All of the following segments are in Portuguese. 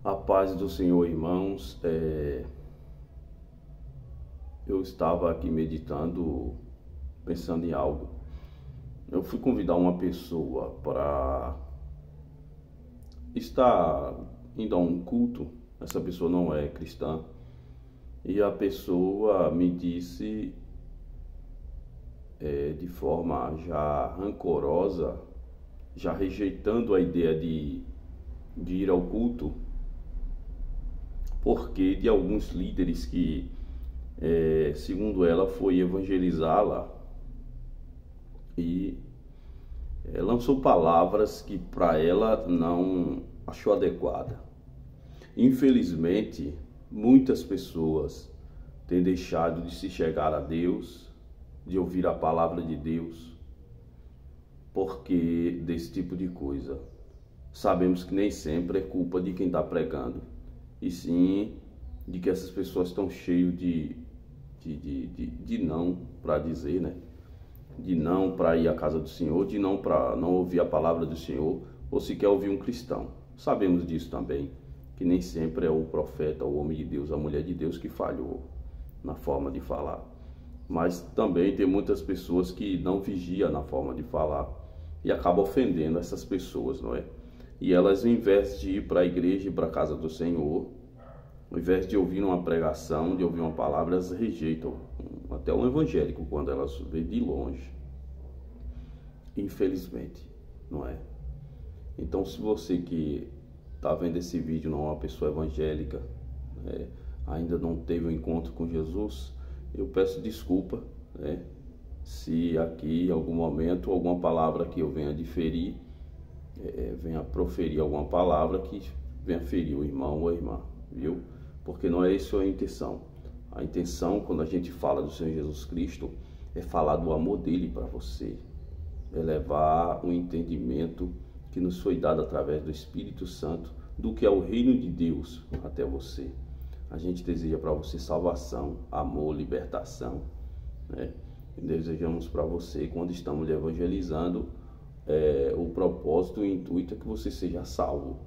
A paz do Senhor, irmãos. Eu estava aqui meditando, pensando em algo. Eu fui convidar uma pessoa para estar indo a um culto. Essa pessoa não é cristã. E a pessoa me disse, de forma já rancorosa, já rejeitando a ideia de ir ao culto, porque de alguns líderes que, segundo ela, foi evangelizá-la e lançou palavras que para ela não achou adequada. Infelizmente, muitas pessoas têm deixado de se chegar a Deus, de ouvir a palavra de Deus, porque desse tipo de coisa. Sabemos que nem sempre é culpa de quem está pregando, e sim de que essas pessoas estão cheias de não para dizer, né? De não para ir à casa do Senhor, de não para não ouvir a palavra do Senhor, ou sequer ouvir um cristão. Sabemos disso também, que nem sempre é o profeta, o homem de Deus, a mulher de Deus que falhou na forma de falar. Mas também tem muitas pessoas que não vigiam na forma de falar e acabam ofendendo essas pessoas, não é? E elas, ao invés de ir para a igreja e para a casa do Senhor, ao invés de ouvir uma pregação, de ouvir uma palavra, elas rejeitam até um evangélico quando elas vêm de longe. Infelizmente, não é? Então, se você que está vendo esse vídeo não é uma pessoa evangélica, ainda não teve um encontro com Jesus, eu peço desculpa, se aqui em algum momento alguma palavra que eu venha diferir, venha proferir alguma palavra que venha ferir o irmão ou a irmã, viu? Porque não é isso a intenção. A intenção, quando a gente fala do Senhor Jesus Cristo, é falar do amor dele para você, é levar um entendimento que nos foi dado através do Espírito Santo do que é o reino de Deus até você. A gente deseja para você salvação, amor, libertação, né? E desejamos para você, quando estamos lhe evangelizando, o propósito e o intuito é que você seja salvo.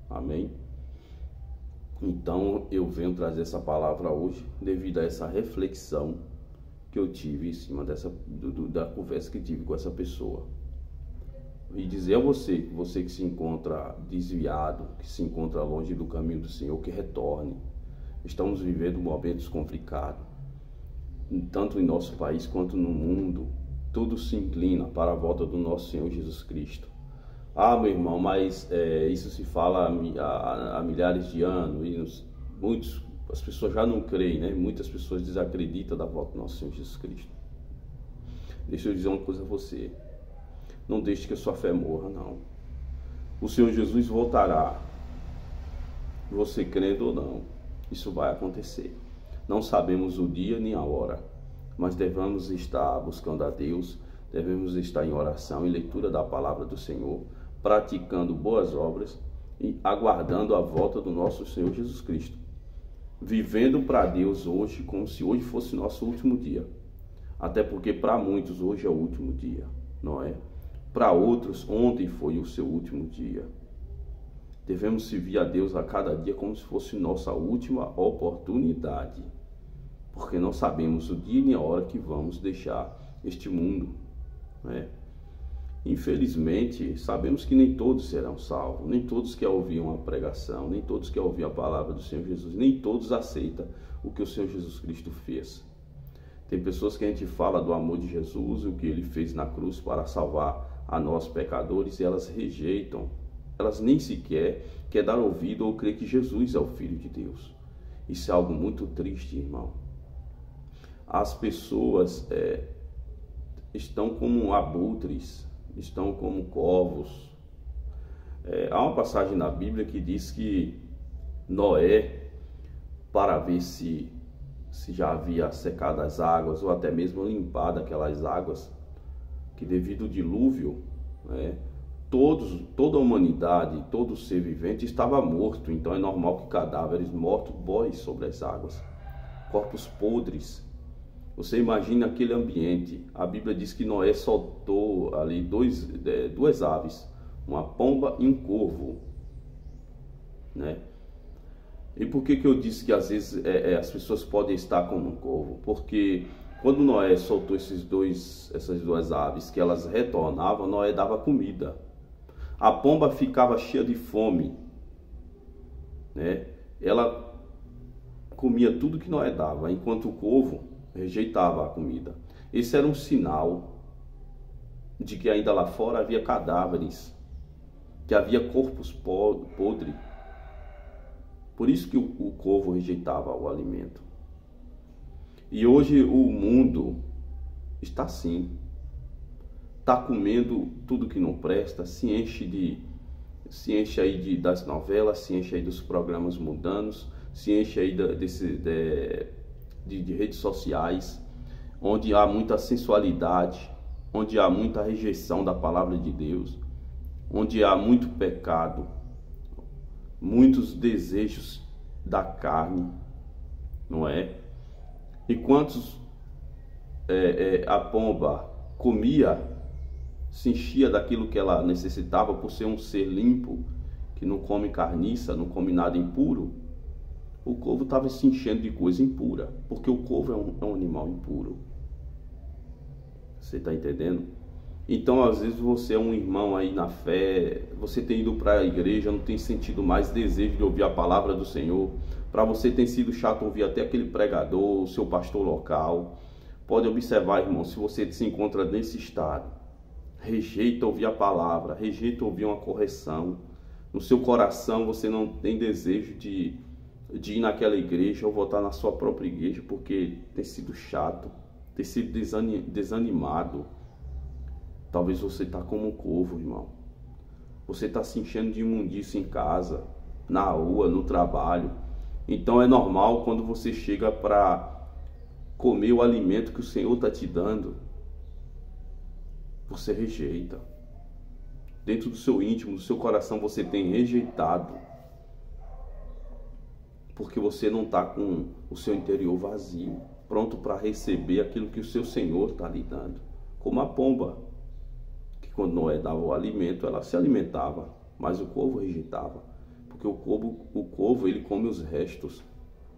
Amém? Então eu venho trazer essa palavra hoje devido a essa reflexão que eu tive em cima da conversa que tive com essa pessoa. E dizer a você que se encontra desviado, que se encontra longe do caminho do Senhor, que retorne. Estamos vivendo momentos complicados, tanto em nosso país quanto no mundo. Tudo se inclina para a volta do nosso Senhor Jesus Cristo. Ah, meu irmão, mas isso se fala há milhares de anos e as pessoas já não creem, né? Muitas pessoas desacreditam da volta do nosso Senhor Jesus Cristo. Deixa eu dizer uma coisa a você. Não deixe que a sua fé morra, não. O Senhor Jesus voltará. Você crendo ou não, isso vai acontecer. Não sabemos o dia nem a hora, mas devemos estar buscando a Deus, devemos estar em oração e leitura da palavra do Senhor, praticando boas obras e aguardando a volta do nosso Senhor Jesus Cristo. Vivendo para Deus hoje como se hoje fosse nosso último dia. Até porque para muitos hoje é o último dia, não é? Para outros, ontem foi o seu último dia. Devemos servir a Deus a cada dia como se fosse nossa última oportunidade, porque não sabemos o dia nem a hora que vamos deixar este mundo, né? Infelizmente, sabemos que nem todos serão salvos, nem todos querem ouvir uma pregação, nem todos querem ouvir a palavra do Senhor Jesus, nem todos aceitam o que o Senhor Jesus Cristo fez. Tem pessoas que a gente fala do amor de Jesus, o que ele fez na cruz para salvar a nós pecadores, e elas rejeitam, elas nem sequer querem dar ouvido ou crer que Jesus é o Filho de Deus. Isso é algo muito triste, irmão. As pessoas estão como abutres, estão como corvos. Há uma passagem na Bíblia que diz que Noé, para ver se já havia secado as águas, ou até mesmo limpado aquelas águas, que devido ao dilúvio, toda a humanidade, todo ser vivente estava morto. Então é normal que cadáveres mortos boem sobre as águas, corpos podres. Você imagina aquele ambiente. A Bíblia diz que Noé soltou ali duas aves, uma pomba e um corvo. né? E por que eu disse que às vezes as pessoas podem estar como um corvo? Porque quando Noé soltou essas duas aves, que elas retornavam, Noé dava comida. A pomba ficava cheia de fome, né? Ela comia tudo que Noé dava, enquanto o corvo rejeitava a comida. Esse era um sinal de que ainda lá fora havia cadáveres, que havia corpos podres. Por isso que o corvo rejeitava o alimento. E hoje o mundo está assim. Está comendo tudo que não presta, se enche aí das novelas, se enche aí dos programas mundanos, se enche aí de redes sociais, onde há muita sensualidade, onde há muita rejeição da palavra de Deus, onde há muito pecado, muitos desejos da carne, não é? Enquanto a pomba comia, se enchia daquilo que ela necessitava por ser um ser limpo, que não come carniça, não come nada impuro, o corvo estava se enchendo de coisa impura, porque o corvo é um animal impuro. Você está entendendo? Então, às vezes você é um irmão aí na fé, você tem ido para a igreja, não tem sentido mais desejo de ouvir a palavra do Senhor. Para você tem sido chato ouvir até aquele pregador, o seu pastor local. Pode observar, irmão, se você se encontra nesse estado, rejeita ouvir a palavra, rejeita ouvir uma correção. No seu coração você não tem desejo de ir naquela igreja ou voltar na sua própria igreja, porque tem sido chato, tem sido desanimado. Talvez você está como um corvo, irmão. Você está se enchendo de imundícia em casa, na rua, no trabalho. Então é normal quando você chega para comer o alimento que o Senhor está te dando, você rejeita. Dentro do seu íntimo, do seu coração, você tem rejeitado. Porque você não está com o seu interior vazio, pronto para receber aquilo que o seu Senhor está lhe dando. Como a pomba, que quando Noé dava o alimento, ela se alimentava, mas o corvo rejeitava. Porque o corvo ele come os restos,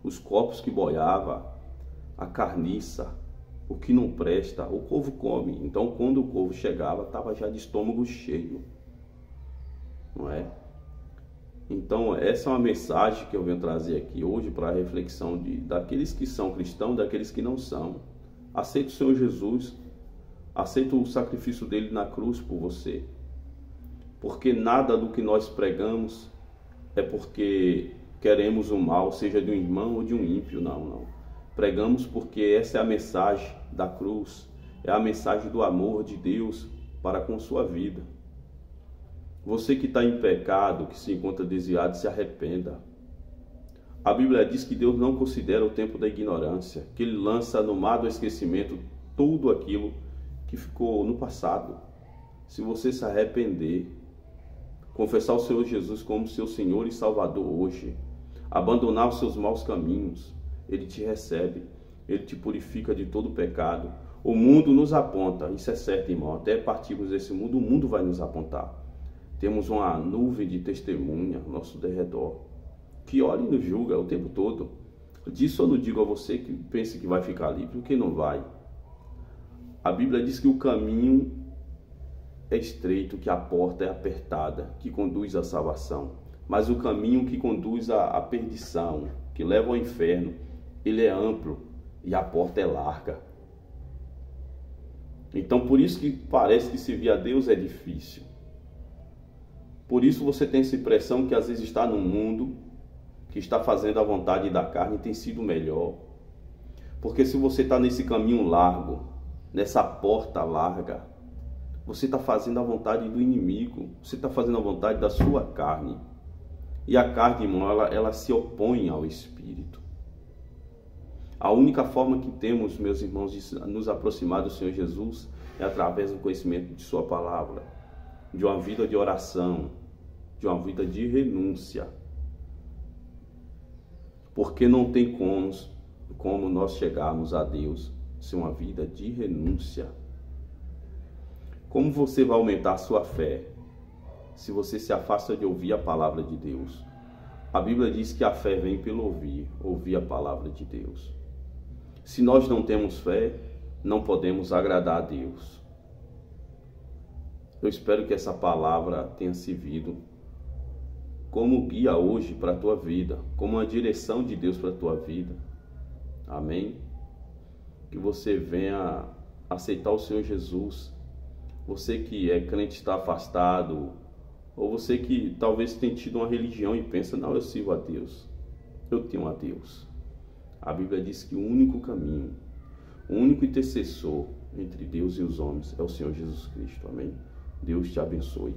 os copos que boiava, a carniça, o que não presta, o corvo come. Então quando o corvo chegava, estava já de estômago cheio, não é? Então essa é uma mensagem que eu venho trazer aqui hoje para a reflexão daqueles que são cristãos, daqueles que não são. Aceita o Senhor Jesus, aceita o sacrifício dele na cruz por você, porque nada do que nós pregamos é porque queremos o mal, seja de um irmão ou de um ímpio, não. Pregamos porque essa é a mensagem da cruz, é a mensagem do amor de Deus para com sua vida. Você que está em pecado, que se encontra desviado, se arrependa. A Bíblia diz que Deus não considera o tempo da ignorância, que Ele lança no mar do esquecimento tudo aquilo que ficou no passado. Se você se arrepender, confessar o Senhor Jesus como seu Senhor e Salvador hoje, abandonar os seus maus caminhos, Ele te recebe, Ele te purifica de todo pecado. O mundo nos aponta, isso é certo, irmão, até partirmos desse mundo, o mundo vai nos apontar. Temos uma nuvem de testemunha ao nosso derredor, que olha e nos julga o tempo todo. Disso eu não digo a você que pense que vai ficar livre, porque não vai. A Bíblia diz que o caminho é estreito, que a porta é apertada, que conduz à salvação. Mas o caminho que conduz à perdição, que leva ao inferno, ele é amplo e a porta é larga. Então por isso que parece que servir a Deus é difícil. Por isso você tem essa impressão que às vezes está num mundo que está fazendo a vontade da carne e tem sido melhor. Porque se você está nesse caminho largo, nessa porta larga, você está fazendo a vontade do inimigo, você está fazendo a vontade da sua carne. E a carne, irmão, ela se opõe ao Espírito. A única forma que temos, meus irmãos, de nos aproximar do Senhor Jesus é através do conhecimento de sua palavra, de uma vida de oração, de uma vida de renúncia. Porque não tem como nós chegarmos a Deus sem uma vida de renúncia. Como você vai aumentar a sua fé se você se afasta de ouvir a palavra de Deus? A Bíblia diz que a fé vem pelo ouvir a palavra de Deus. Se nós não temos fé, não podemos agradar a Deus. Eu espero que essa palavra tenha servido como guia hoje para a tua vida, como uma direção de Deus para a tua vida. Amém? Que você venha aceitar o Senhor Jesus. Você que é crente está afastado, ou você que talvez tenha tido uma religião e pensa, não, eu sirvo a Deus, eu tenho a Deus. A Bíblia diz que o único caminho, o único intercessor entre Deus e os homens é o Senhor Jesus Cristo. Amém? Deus te abençoe.